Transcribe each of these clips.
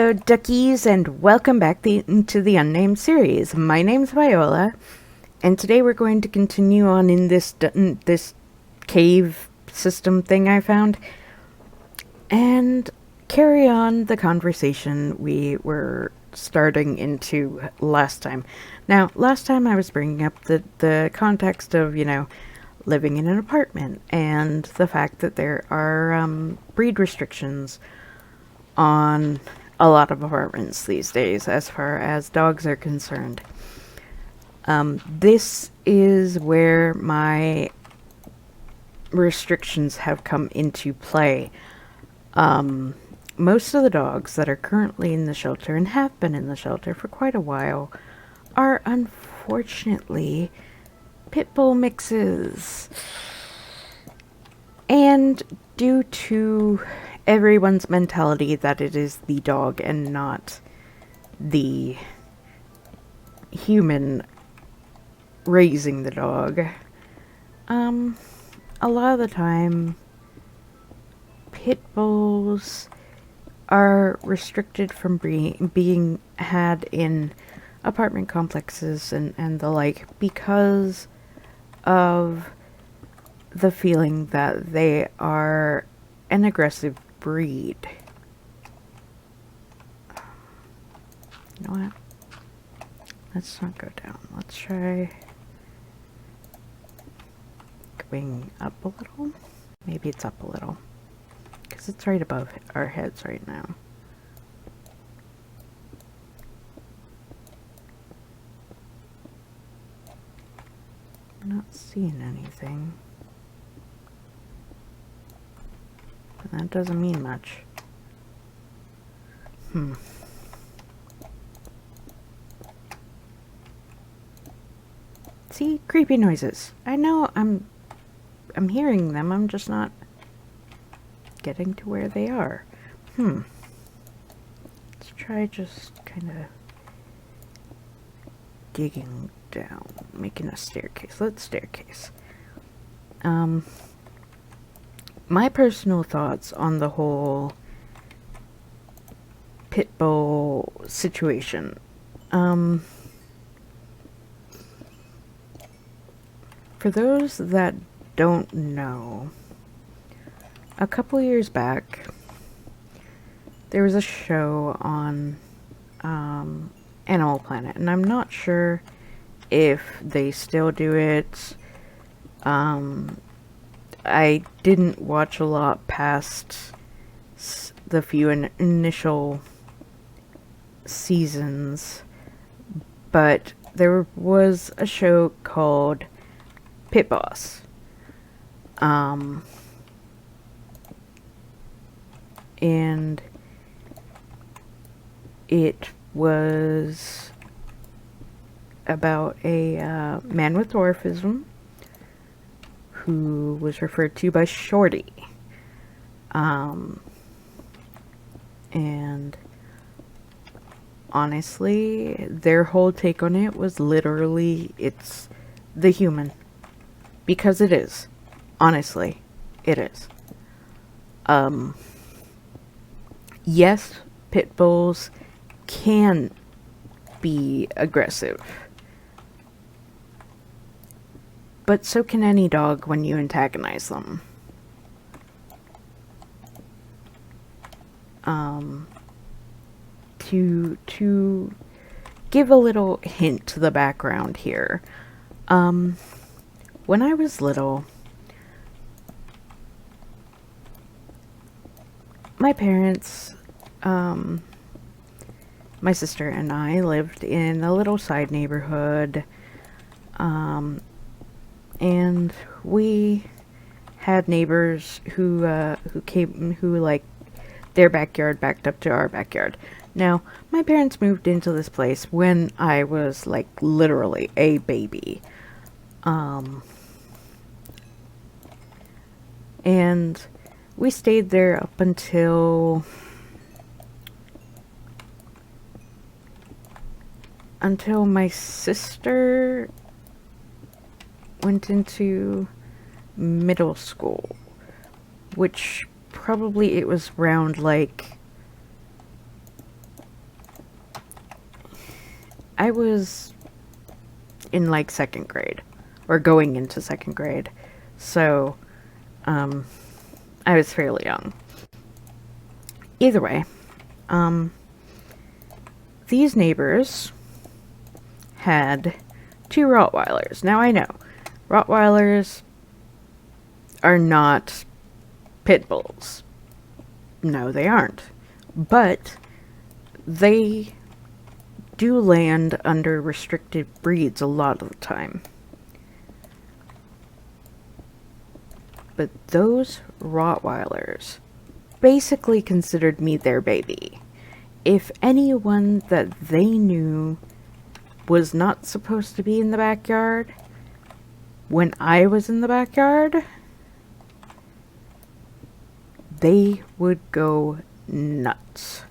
Hello, duckies, and welcome back to the Unnamed series. My name's Viola, and today we're going to continue on in this cave system thing I found, and carry on the conversation we were starting into last time. Now, last time I was bringing up the context of, living in an apartment, and the fact that there are breed restrictions on a lot of apartments these days as far as dogs are concerned. This is where my restrictions have come into play. Most of the dogs that are currently in the shelter and have been in the shelter for quite a while are unfortunately pit bull mixes. And due to everyone's mentality that it is the dog and not the human raising the dog, a lot of the time pit bulls are restricted from being had in apartment complexes and the like because of the feeling that they are an aggressive breed. You know what? Let's not go down. Let's try going up a little. Maybe it's up a little, because it's right above our heads right now. I'm not seeing anything. But that doesn't mean much. See? Creepy noises. I know I'm hearing them, I'm just not getting to where they are. Let's try just kind of digging down, making a staircase. Let's staircase. My personal thoughts on the whole pit bull situation. For those that don't know, a couple years back, there was a show on Animal Planet, and I'm not sure if they still do it. I didn't watch a lot past the few initial seasons, but there was a show called Pit Boss. And it was about a man with dwarfism who was referred to by Shorty. And honestly, their whole take on it was literally, it's the human. Because it is. Honestly, it is. Yes, pit bulls can be aggressive. But so can any dog when you antagonize them. To give a little hint to the background here. When I was little, my parents, my sister and I lived in a little side neighborhood, and we had neighbors who like their backyard backed up to our backyard. Now, my parents moved into this place when I was like literally a baby. And we stayed there up until my sister went into middle school, which probably it was around like I was in like 2nd grade, or going into 2nd grade, so I was fairly young. Either way, these neighbors had 2 Rottweilers. Now I know, Rottweilers are not pit bulls. No, they aren't. But they do land under restricted breeds a lot of the time. But those Rottweilers basically considered me their baby. If anyone that they knew was not supposed to be in the backyard, when I was in the backyard, they would go nuts.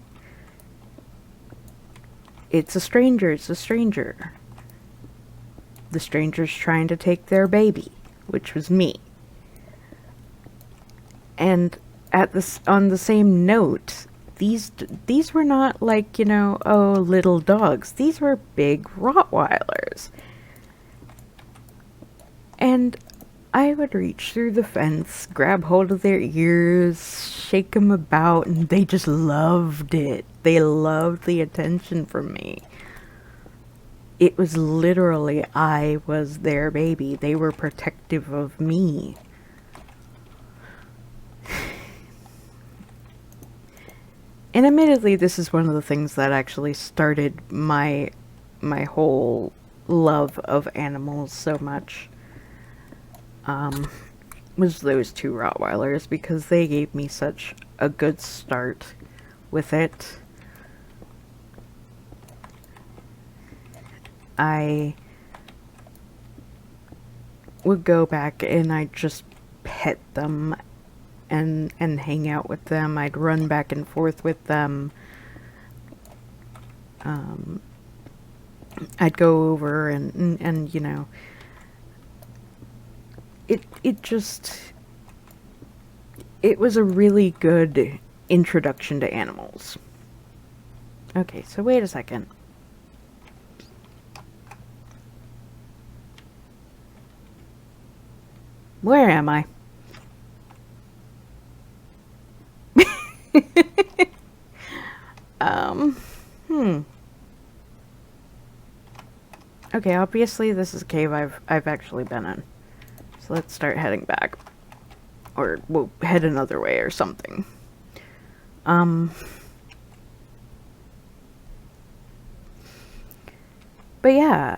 It's a stranger, it's a stranger. The stranger's trying to take their baby, which was me. And on the same note, these were not like, you know, oh, little dogs. These were big Rottweilers. And I would reach through the fence, grab hold of their ears, shake them about, and they just loved it. They loved the attention from me. It was literally, I was their baby. They were protective of me. And admittedly, this is one of the things that actually started my whole love of animals so much. Was those 2 Rottweilers, because they gave me such a good start with it. I would go back and I'd just pet them and hang out with them. I'd run back and forth with them. I'd go over and you know, it was a really good introduction to animals. Okay, so wait a second. Where am I? Okay, obviously this is a cave I've actually been in. So let's start heading back. Or we'll head another way or something. But yeah,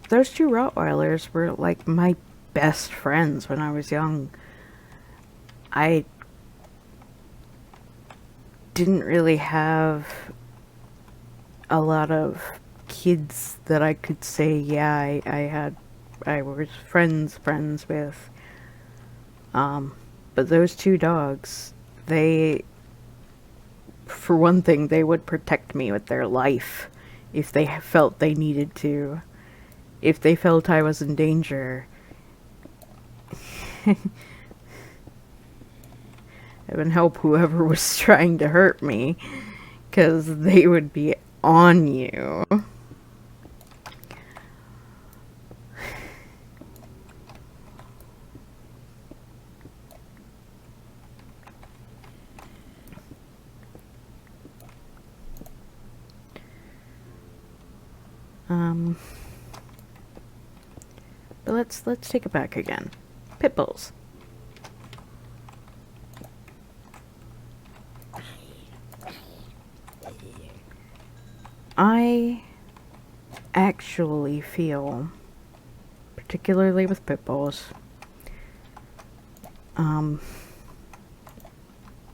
those 2 Rottweilers were like my best friends when I was young. I didn't really have a lot of kids that I could say, yeah, I was friends with. But those 2 dogs, they, for one thing, they would protect me with their life if they felt they needed to. If they felt I was in danger. Heaven help whoever was trying to hurt me, 'cause they would be on you. But let's take it back again. Pit bulls. I actually feel, particularly with pit bulls,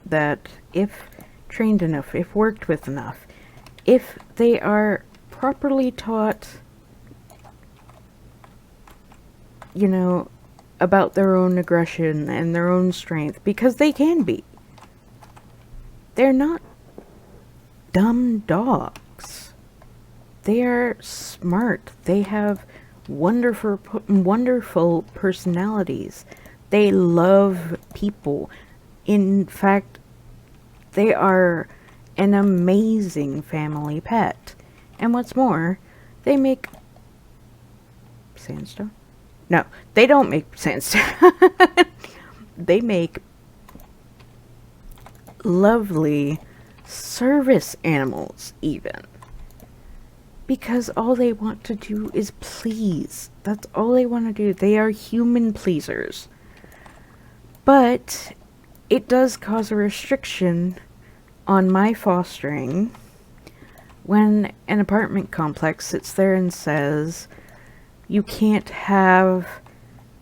that if trained enough, if worked with enough, if they are properly taught, you know, about their own aggression and their own strength, because they can be. They're not dumb dogs. They are smart. They have wonderful personalities. They love people. In fact, they are an amazing family pet. And what's more, they make sandstone? No, they don't make sandstone. They make lovely service animals, even. Because all they want to do is please. That's all they want to do. They are human pleasers. But it does cause a restriction on my fostering when an apartment complex sits there and says, you can't have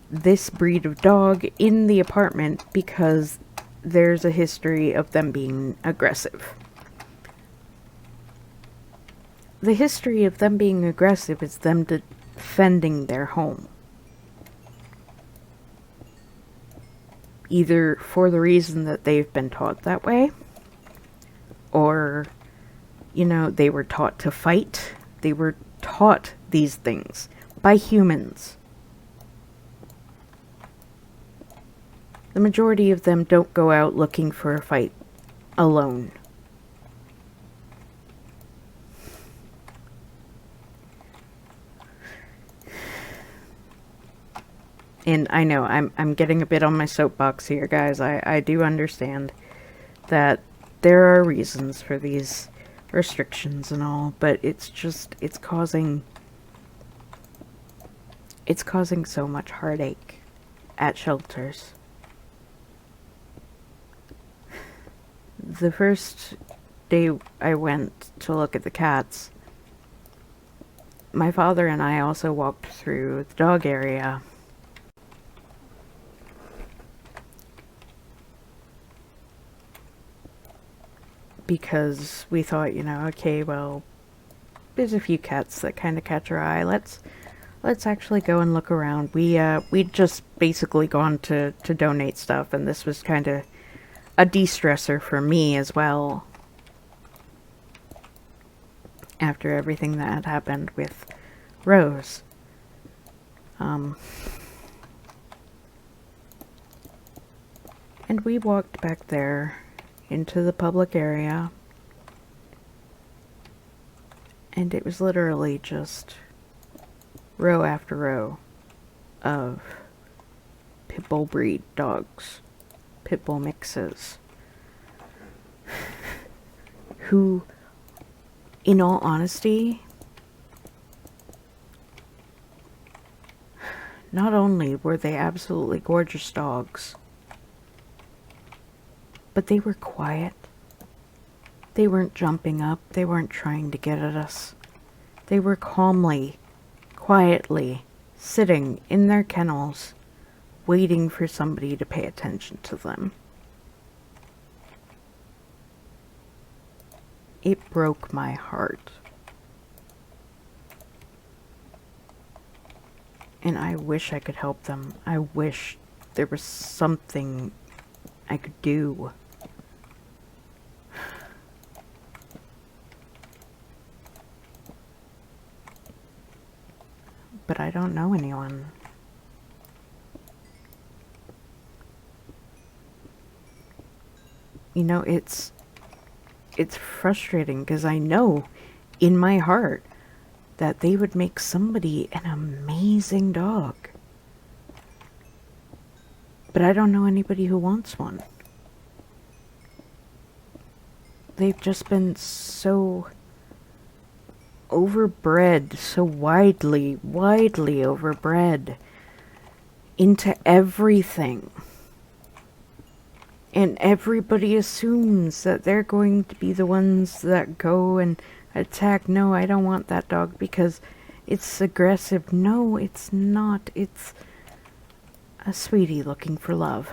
this breed of dog in the apartment because there's a history of them being aggressive. The history of them being aggressive is them defending their home. Either for the reason that they've been taught that way, or, you know, they were taught to fight. They were taught these things by humans. The majority of them don't go out looking for a fight alone. And I know I'm getting a bit on my soapbox here, guys. I do understand that there are reasons for these restrictions and all, but it's causing so much heartache at shelters. The first day I went to look at the cats, my father and I also walked through the dog area. Because we thought, you know, okay, well, there's a few cats that kind of catch our eye. Let's actually go and look around. We'd just basically gone to donate stuff, and this was kind of a de-stressor for me as well. After everything that had happened with Rose. And we walked back there into the public area, and it was literally just row after row of pit bull breed dogs, pit bull mixes, who, in all honesty, not only were they absolutely gorgeous dogs, but they were quiet. They weren't jumping up. They weren't trying to get at us. They were calmly, quietly sitting in their kennels, waiting for somebody to pay attention to them. It broke my heart. And I wish I could help them. I wish there was something I could do. But I don't know anyone. You know, it's frustrating because I know in my heart that they would make somebody an amazing dog. But I don't know anybody who wants one. They've just been so overbred, so widely overbred into everything. And everybody assumes that they're going to be the ones that go and attack. No, I don't want that dog because it's aggressive. No, it's not. It's a sweetie looking for love.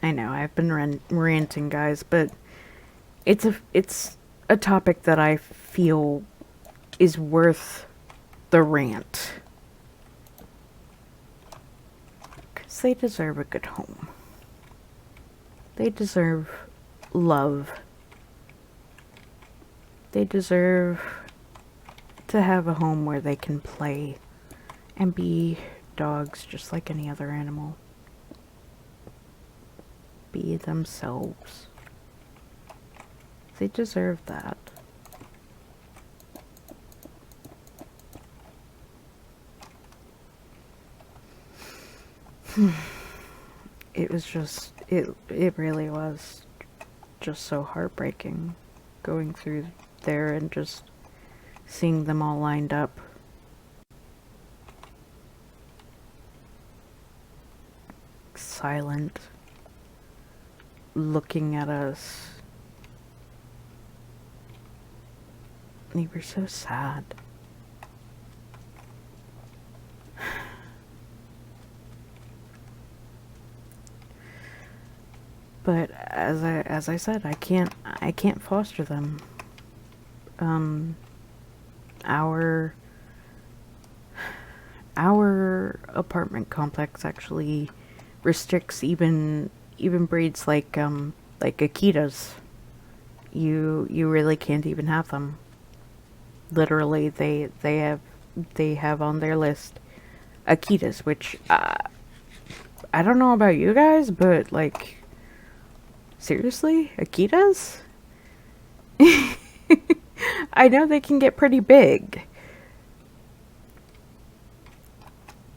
I know, I've been ranting, guys, but it's a topic that I feel is worth the rant. 'Cause they deserve a good home. They deserve love. They deserve to have a home where they can play and be dogs just like any other animal. Be themselves. They deserve that. It was just, it really was just so heartbreaking going through there and just seeing them all lined up. Silent. Looking at us. They were so sad. But as I said, I can't foster them. Our apartment complex actually restricts even breeds like Akitas. You really can't even have them. Literally, they have on their list Akitas, which I don't know about you guys, but like, seriously, Akitas? I know they can get pretty big.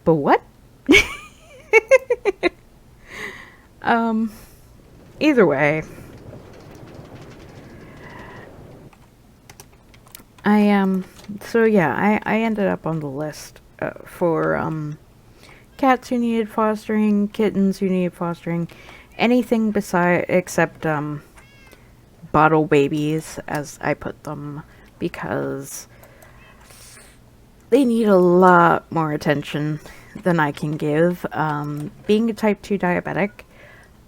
But what? Either way. So yeah, I ended up on the list for cats who needed fostering, kittens who needed fostering, anything except bottle babies, as I put them, because they need a lot more attention than I can give. Being a type 2 diabetic,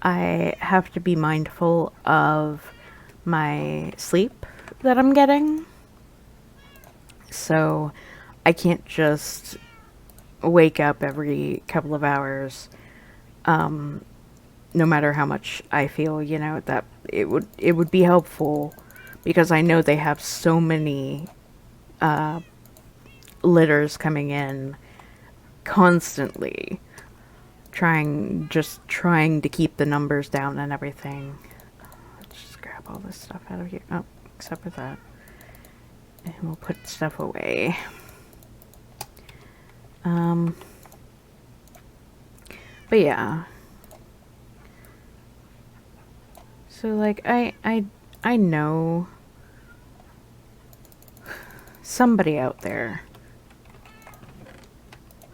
I have to be mindful of my sleep that I'm getting. So I can't just wake up every couple of hours, no matter how much I feel, you know, that it would be helpful, because I know they have so many litters coming in constantly, trying to keep the numbers down and everything. Let's just grab all this stuff out of here. Oh, except for that. And we'll put stuff away. But yeah. So like I know somebody out there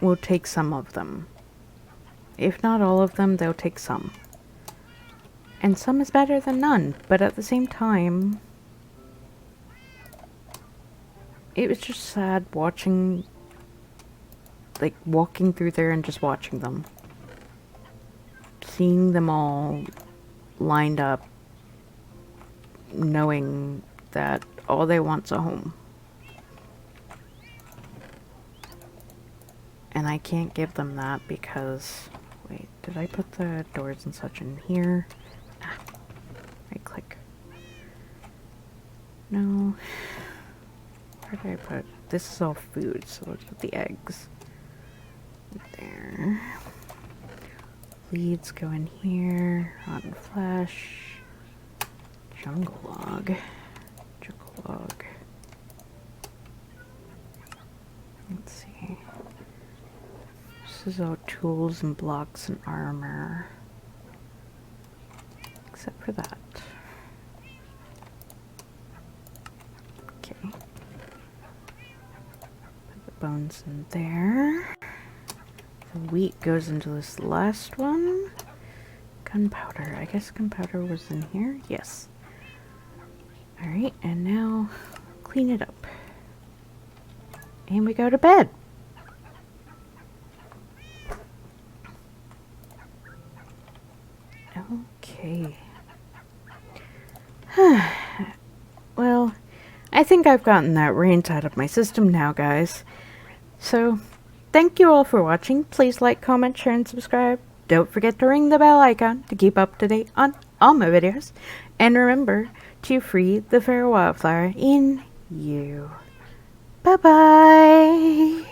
will take some of them. If not all of them, they'll take some. And some is better than none, but at the same time, it was just sad watching, like, walking through there and just watching them. Seeing them all lined up, knowing that all they want's a home. And I can't give them that because, wait, did I put the doors and such in here? Ah, right click. No. Where did I put? This is all food, so let's put the eggs there. Leads go in here. Rotten flesh. Jungle log. Jungle log. Let's see. This is all tools and blocks and armor. Except for that. Okay. Put the bones in there. The wheat goes into this last one. Gunpowder. I guess gunpowder was in here. Yes. Alright, and now clean it up. And we go to bed. Okay. Well, I think I've gotten that rant out of my system now, guys. So, thank you all for watching. Please like, comment, share, and subscribe. Don't forget to ring the bell icon to keep up to date on all my videos. And remember to free the fair wildflower in you. Bye-bye.